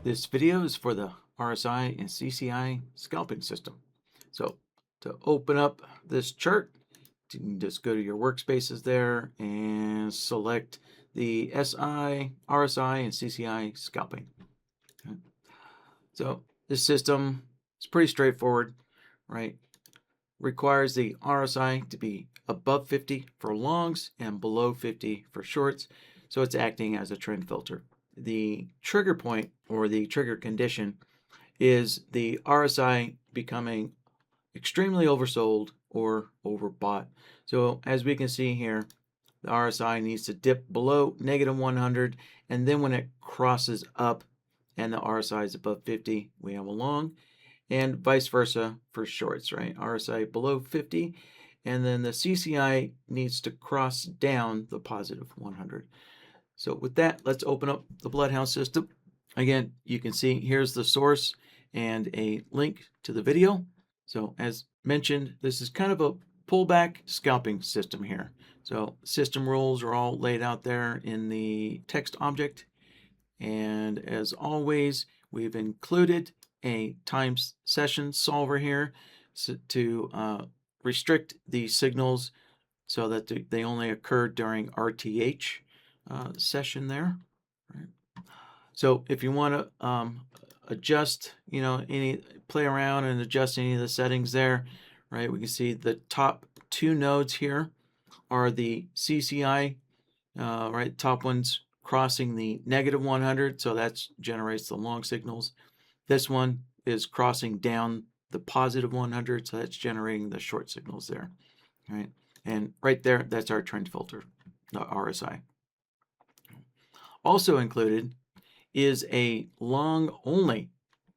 This video is for the RSI and CCI scalping system. So to open up this chart, you can just go to your workspaces there and select the SI, RSI, and CCI scalping. Okay. So this system is pretty straightforward, right? Requires the RSI to be above 50 for longs and below 50 for shorts. So it's acting as a trend filter. The trigger point or the trigger condition is the RSI becoming extremely oversold or overbought. So as we can see here, the RSI needs to dip below -100, and then when it crosses up and the RSI is above 50, we have a long, and vice versa for shorts, right? RSI below 50, and then the CCI needs to cross down the positive 100. So with that, let's open up the Bloodhound system. Again, you can see here's the source and a link to the video. So as mentioned, this is kind of a pullback scalping system here. So system rules are all laid out there in the text object. And as always, we've included a time session solver here to restrict the signals so that they only occur during RTH session there. Right. So if you want to adjust, play around and adjust any of the settings there, right? We can see the top two nodes here are the CCI, right? Top one's crossing the -100, so that generates the long signals. This one is crossing down the positive 100, so that's generating the short signals there, right? And right there, that's our trend filter, the RSI. Also included is a long only.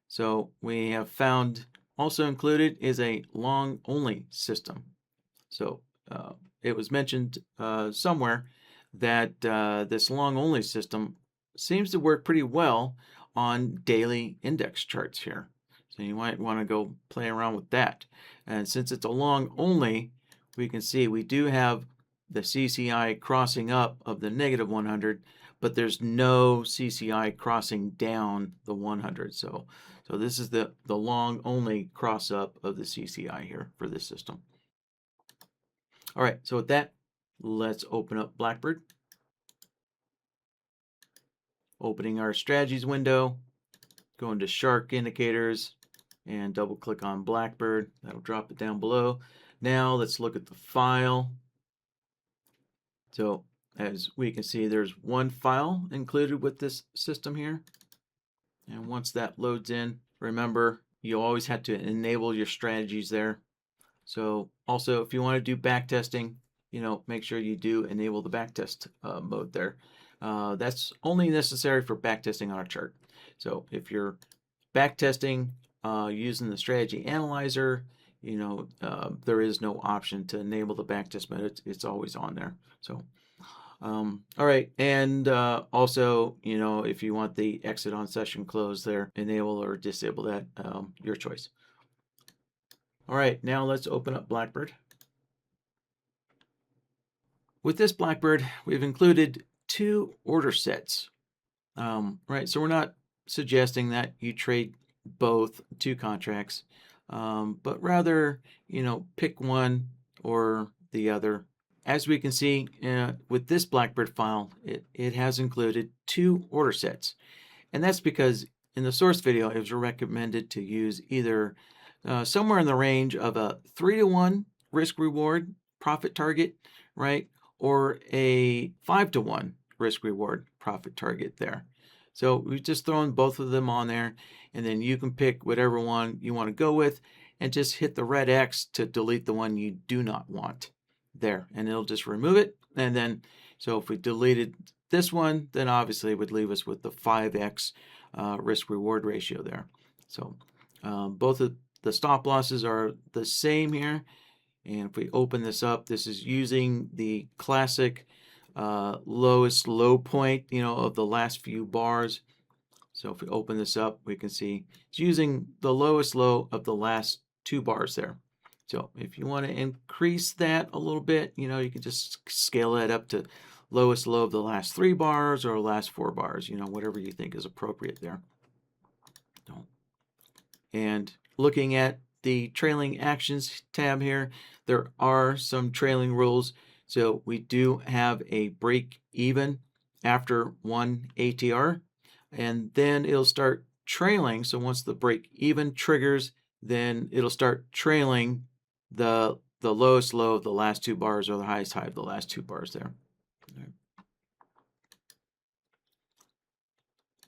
So we have found also included is a long only system. So it was mentioned somewhere that this long only system seems to work pretty well on daily index charts here. So you might want to go play around with that. And since it's a long only, we can see we do have the CCI crossing up of the -100, but there's no CCI crossing down the 100. So this is the long only cross up of the CCI here for this system. All right, so with that, let's open up Blackbird. Opening our strategies window, go into SharkIndicators and double click on Blackbird. That'll drop it down below. Now let's look at the file. So as we can see, there's one file included with this system here. And once that loads in, remember, you always have to enable your strategies there. So also, if you want to do back testing, make sure you do enable the backtest mode there. That's only necessary for backtesting on a chart. So if you're backtesting using the strategy analyzer, there is no option to enable the backtest mode. It's always on there. So, all right. And also, if you want the exit on session close there, enable or disable that, your choice. All right, now let's open up Blackbird. With this Blackbird, we've included two order sets, right? So we're not suggesting that you trade both two contracts, but rather, pick one or the other. As we can see with this Blackbird file, it has included two order sets. And that's because in the source video, it was recommended to use either somewhere in the range of a 3-to-1 risk-reward profit target, right? Or a 5-to-1 risk-reward profit target there. So we've just thrown both of them on there, and then you can pick whatever one you want to go with and just hit the red X to delete the one you do not want there, and it'll just remove it. And then, so if we deleted this one, then obviously it would leave us with the 5X risk-reward ratio there. So both of the stop losses are the same here. And if we open this up, this is using the classic lowest low point, of the last few bars. So if we open this up, we can see it's using the lowest low of the last two bars there. So if you want to increase that a little bit, you can just scale that up to lowest low of the last 3 bars or last 4 bars, whatever you think is appropriate there. And looking at the trailing actions tab here, there are some trailing rules. So we do have a break even after 1 ATR, and then it'll start trailing. So once the break even triggers, then it'll start trailing the lowest low of the last 2 bars or the highest high of the last 2 bars there.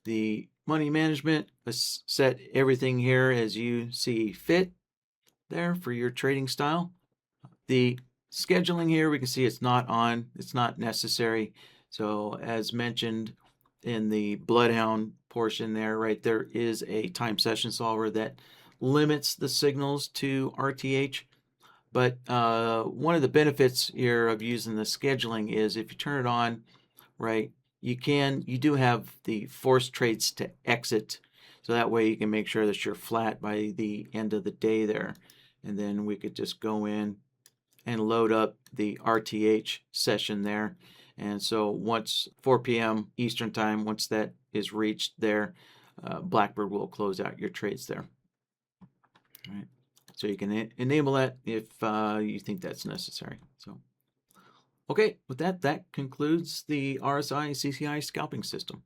The money management, let's set everything here as you see fit there for your trading style. The scheduling here, we can see it's not on, it's not necessary. So as mentioned in the Bloodhound portion there, right, there is a time session solver that limits the signals to RTH. But one of the benefits here of using the scheduling is if you turn it on, right, you do have the forced trades to exit. So that way you can make sure that you're flat by the end of the day there. And then we could just go in and load up the RTH session there. And so once 4 p.m. Eastern time, once that is reached there, Blackbird will close out your trades there. All right. So you can enable that if you think that's necessary. So, okay, with that, that concludes the RSI CCI scalping system.